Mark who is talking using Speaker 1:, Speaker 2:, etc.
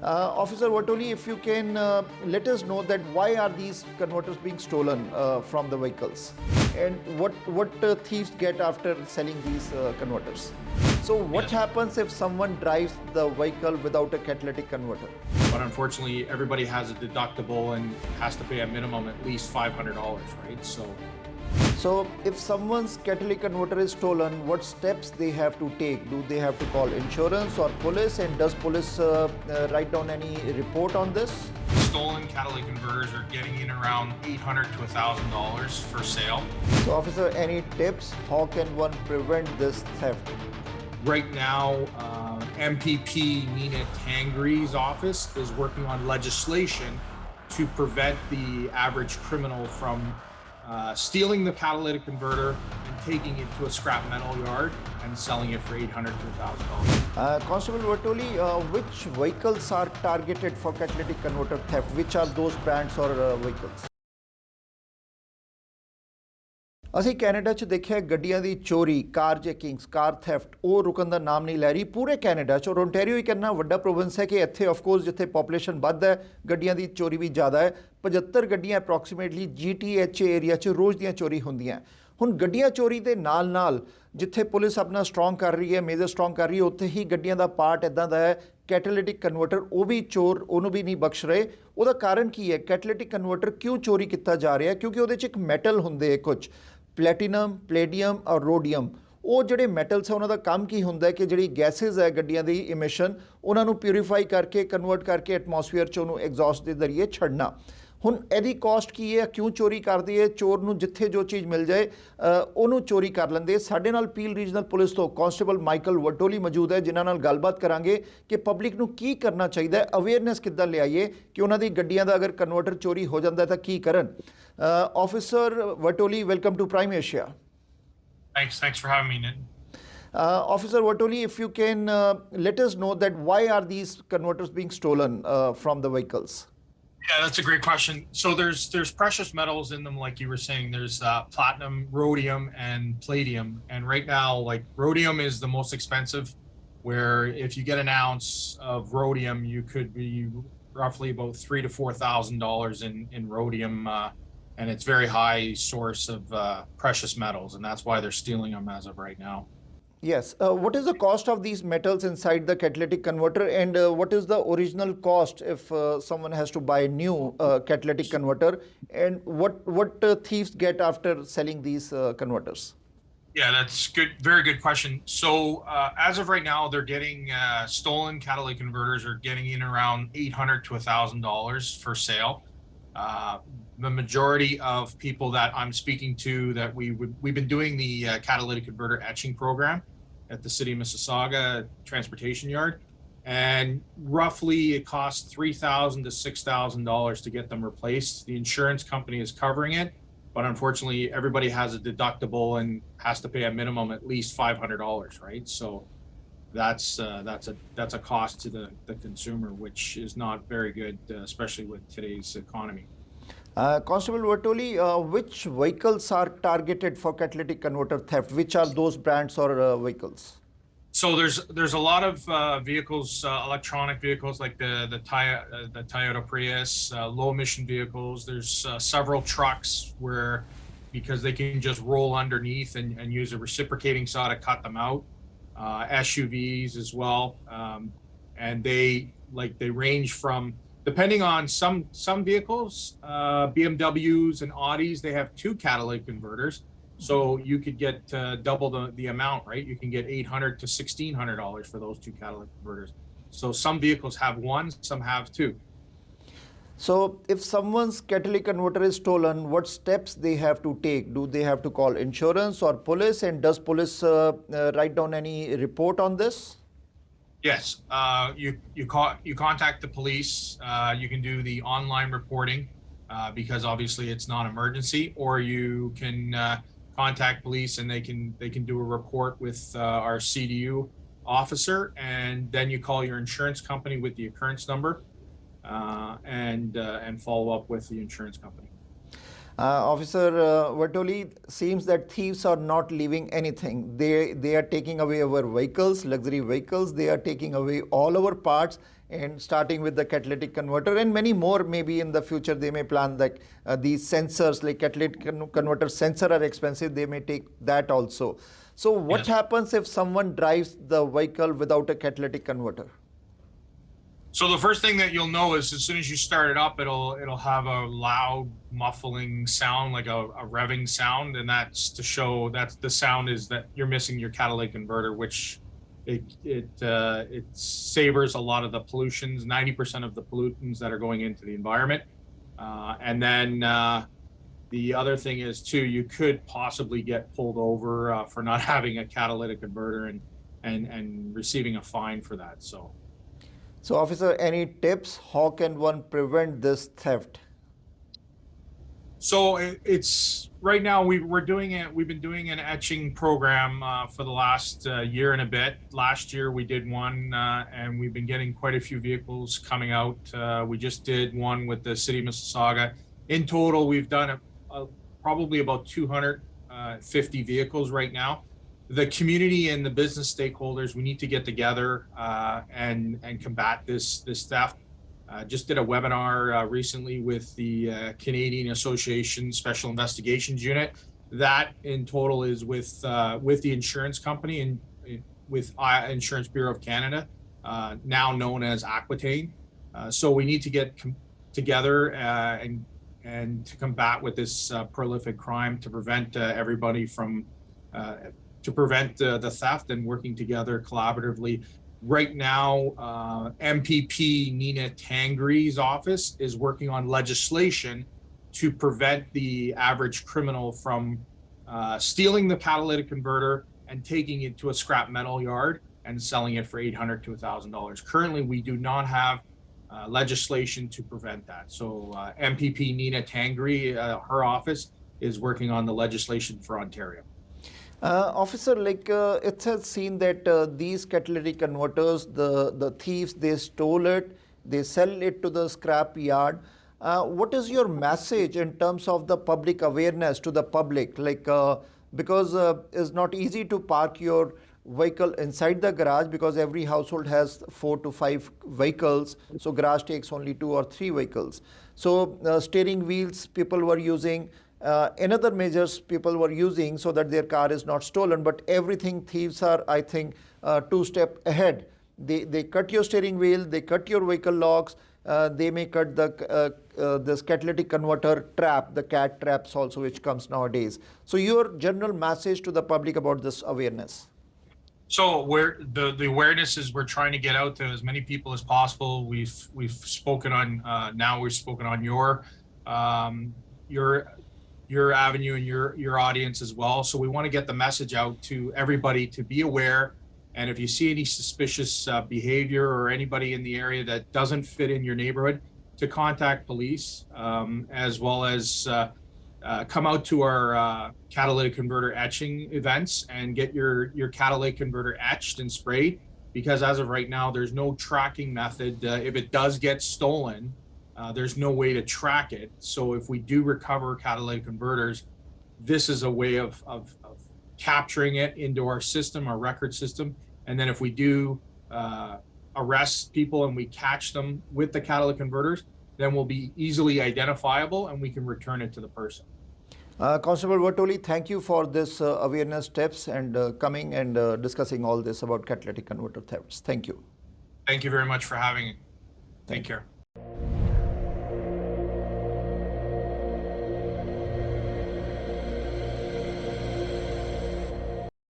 Speaker 1: Officer Vatoli, if you can let us know that why are these converters being stolen from the vehicles, and what thieves get after selling these converters. So what happens if someone drives the vehicle without a catalytic converter?
Speaker 2: But unfortunately, everybody has a deductible and has to pay a minimum at least $500, right?
Speaker 1: So if someone's catalytic converter is stolen, what steps they have to take? Do they have to call insurance or police? And does police write down any report on this?
Speaker 2: Stolen catalytic converters are getting in around $800 to $1,000 for sale.
Speaker 1: So officer, any tips? How can one prevent this theft?
Speaker 2: Right now, MPP Nina Tangri's office is working on legislation to prevent the average criminal from stealing the catalytic converter and taking it to a scrap metal yard and selling it for $800 to $1,000.
Speaker 1: Constable Vatoli, which vehicles are targeted for catalytic converter theft? Which are those brands or vehicles? ਅਸੀਂ Canada 'ਚ ਦੇਖਿਆ ਗੱਡੀਆਂ ਦੀ ਚੋਰੀ, ਕਾਰ ਜੈਕਿੰਗਸ, ਕਾਰ theft ਉਹ ਰੁਕਣ ਦਾ ਨਾਮ ਨਹੀਂ ਲੈ ਰਹੀ ਪੂਰੇ ਕੈਨੇਡਾ 'ਚ। ਔਰ ਓਨਟਾਰੀਓ ਇੱਕ ਇੰਨਾ ਵੱਡਾ ਪ੍ਰੋਵਿੰਸ ਹੈ ਕਿ ਇੱਥੇ ਆਫਕੋਰਸ ਜਿੱਥੇ ਪੋਪੂਲੇਸ਼ਨ ਵੱਧ ਹੈ ਗੱਡੀਆਂ ਦੀ ਚੋਰੀ ਵੀ ਜ਼ਿਆਦਾ ਹੈ। 75 ਗੱਡੀਆਂ ਅਪਰੋਕਸੀਮੇਟਲੀ GTH ਏਰੀਆ 'ਚ ਰੋਜ਼ ਦੀਆਂ ਚੋਰੀ ਹੁੰਦੀਆਂ। ਹੁਣ ਗੱਡੀਆਂ ਚੋਰੀ ਦੇ ਨਾਲ ਜਿੱਥੇ ਪੁਲਿਸ ਆਪਣਾ ਸਟਰੋਂਗ ਕਰ ਰਹੀ ਹੈ, ਮੇਜਰ ਸਟਰੋਂਗ ਕਰ ਰਹੀ ਹੈ, ਉੱਥੇ ਹੀ ਗੱਡੀਆਂ ਦਾ ਪਾਰਟ ਇੱਦਾਂ ਦਾ ਹੈ ਕੈਟਾਲਿਟਿਕ ਕਨਵਰਟਰ, ਉਹ ਵੀ ਚੋਰ ਉਹਨੂੰ ਵੀ ਨਹੀਂ ਬਖਸ਼ ਰਹੇ। ਉਹਦਾ ਕਾਰਨ ਕੀ ਹੈ? ਕੈਟਾਲਿਟਿਕ ਕਨਵਰਟਰ ਕਿਉਂ ਚੋਰੀ ਕੀਤਾ ਜਾ ਰਿਹਾ? ਕਿਉਂਕਿ ਉਹਦੇ 'ਚ ਇੱਕ ਮੈਟਲ ਹੁੰਦੇ ਕੁਝ ਪਲੈਟੀਨਮ, ਪਲੇਡੀਅਮ ਔਰ ਰੋਡੀਅਮ। ਉਹ ਜਿਹੜੇ ਮੈਟਲਸ ਹੈ ਉਹਨਾਂ ਦਾ ਕੰਮ ਕੀ ਹੁੰਦਾ ਹੈ ਕਿ ਜਿਹੜੀ ਗੈਸਿਸ ਹੈ ਗੱਡੀਆਂ ਦੀ ਇਮਿਸ਼ਨ ਉਹਨਾਂ ਨੂੰ ਪਿਊਰੀਫਾਈ ਕਰਕੇ ਕਨਵਰਟ ਕਰਕੇ ਐਟਮੋਸਫੀਅਰ 'ਚ ਉਹਨੂੰ ਐਗਜ਼ੌਸਟ ਦੇ ਜ਼ਰੀਏ ਛੱਡਣਾ। ਹੁਣ ਇਹਦੀ ਕਾਸਟ ਕੀ ਹੈ? ਕਿਉਂ ਚੋਰੀ ਕਰਦੀ ਹੈ? ਚੋਰ ਨੂੰ ਜਿੱਥੇ ਜੋ ਚੀਜ਼ ਮਿਲ ਜਾਏ ਉਹਨੂੰ ਚੋਰੀ ਕਰ ਲੈਂਦੇ। ਸਾਡੇ ਨਾਲ ਪੀਲ ਰੀਜਨਲ ਪੁਲਿਸ ਤੋਂ ਕਾਂਸਟੇਬਲ ਮਾਈਕਲ ਵਟੋਲੀ ਮੌਜੂਦ ਹੈ ਜਿਨ੍ਹਾਂ ਨਾਲ ਗੱਲਬਾਤ ਕਰਾਂਗੇ ਕਿ ਪਬਲਿਕ ਨੂੰ ਕੀ ਕਰਨਾ ਚਾਹੀਦਾ ਹੈ, ਅਵੇਅਰਨੈਸ ਕਿੱਦਾਂ ਲਿਆਈਏ ਕਿ ਉਹਨਾਂ ਦੀ ਗੱਡੀਆਂ ਦਾ ਅਗਰ ਕਨਵਰਟਰ ਚੋਰੀ ਹੋ ਜਾਂਦਾ ਤਾਂ ਕੀ ਕਰਨ। Officer Vatoli, welcome to Prime Asia.
Speaker 2: Thanks for having me, Nitin.
Speaker 1: Officer Vatoli, if you can let us know that why are these converters being stolen from the vehicles?
Speaker 2: Yeah, that's a great question. So there's precious metals in them, like you were saying. There's platinum, rhodium, and palladium. And right now, like rhodium is the most expensive, where if you get an ounce of rhodium, you could be roughly about $3,000 to $4,000 in rhodium, and it's very high source of precious metals, and that's why they're stealing them as of right now.
Speaker 1: Yes. What is the cost of these metals inside the catalytic converter, and what is the original cost if someone has to buy a new catalytic converter, and what thieves get after selling these converters?
Speaker 2: Yeah, that's good. Very good question. So as of right now, they're getting stolen catalytic converters are getting in around $800 to $1,000 for sale. The majority of people that I'm speaking to that we've been doing the catalytic converter etching program at the City of Mississauga Transportation Yard, and roughly it costs $3,000 to $6,000 to get them replaced. The insurance company is covering it, but unfortunately everybody has a deductible and has to pay a minimum at least $500, right? So that's a cost to the consumer, which is not very good, especially with today's economy.
Speaker 1: Constable Vatoli, which vehicles are targeted for catalytic converter theft? Which are those brands or vehicles?
Speaker 2: So there's a lot of vehicles, electronic vehicles like the Toyota Prius, low emission vehicles. There's several trucks where, because they can just roll underneath and use a reciprocating saw to cut them out. SUVs as well, and they range from, depending on some vehicles, BMWs and Audis, they have 2 catalytic converters. So you could get double the amount, right? You can get $800 to $1,600 for those 2 catalytic converters. So some vehicles have 1, some have 2.
Speaker 1: So if someone's catalytic converter is stolen, what steps they have to take? Do they have to call insurance or police? And does police write down any report on this?
Speaker 2: Yes, you contact the police. You can do the online reporting because obviously it's not emergency, or you can contact police and they can do a report with our CDU officer, and then you call your insurance company with the occurrence number and follow up with the insurance company.
Speaker 1: Officer Vatoli, seems that thieves are not leaving anything. They are taking away our vehicles, luxury vehicles. They are taking away all our parts, and starting with the catalytic converter, and many more maybe in the future they may plan, like these sensors like catalytic converter sensor are expensive, they may take that also. So what
Speaker 2: Yes.
Speaker 1: happens if someone drives the vehicle without a catalytic converter?
Speaker 2: So the first thing that you'll know is as soon as you start it up, it'll have a loud muffling sound, like a revving sound, and that's to show that the sound is that you're missing your catalytic converter, which it savors a lot of the pollutions, 90% of the pollutants that are going into the environment. And then the other thing is too, you could possibly get pulled over for not having a catalytic converter and receiving a fine for that.
Speaker 1: So officer, any tips? How can one prevent this theft?
Speaker 2: So it's right now we've been doing an etching program for the last year and a bit. Last year we did one and we've been getting quite a few vehicles coming out. We just did one with the city of Mississauga. In total, we've done probably about 250 vehicles right now. The community and the business stakeholders, we need to get together and combat this theft. Just did a webinar recently with the Canadian Association Special Investigations Unit. That in total is with the insurance company and with Insurance Bureau of Canada, now known as Aquitaine. So we need to get together and to combat with this prolific crime, to prevent everybody from to prevent the theft, and working together collaboratively. Right now, MPP Nina Tangri's office is working on legislation to prevent the average criminal from stealing the catalytic converter and taking it to a scrap metal yard and selling it for $800 to $1,000. Currently, we do not have legislation to prevent that. So MPP Nina Tangri, her office is working on the legislation for Ontario.
Speaker 1: Officer, like it has seen that these catalytic converters, the thieves, they stole it, they sell it to the scrap yard. What is your message in terms of the public awareness to the public? Like because it's not easy to park your vehicle inside the garage, because every household has 4 to 5 vehicles, so garage takes only 2 or 3 vehicles. So steering wheels people were using, another measures people were using so that their car is not stolen, but everything thieves are, I think, 2 steps ahead. They cut your steering wheel, they cut your vehicle locks, they may cut the this catalytic converter trap, the cat traps also, which comes nowadays. So your general message to the public about this awareness?
Speaker 2: So the awareness is we're trying to get out to as many people as possible. We've spoken on now we've spoken on your avenue and your audience as well. So we want to get the message out to everybody to be aware. And if you see any suspicious behavior or anybody in the area that doesn't fit in your neighborhood, to contact police, as well as come out to our catalytic converter etching events and get your catalytic converter etched and sprayed. Because as of right now, there's no tracking method. If it does get stolen, there's no way to track it. So if we do recover catalytic converters, this is a way of capturing it into our system, our record system. And then if we do arrest people and we catch them with the catalytic converters, then we'll be easily identifiable and we can return it to the person.
Speaker 1: Constable Vartoli, thank you for this awareness tips and coming and discussing all this about catalytic converter thefts. Thank you.
Speaker 2: Thank you very much for having me. Take care.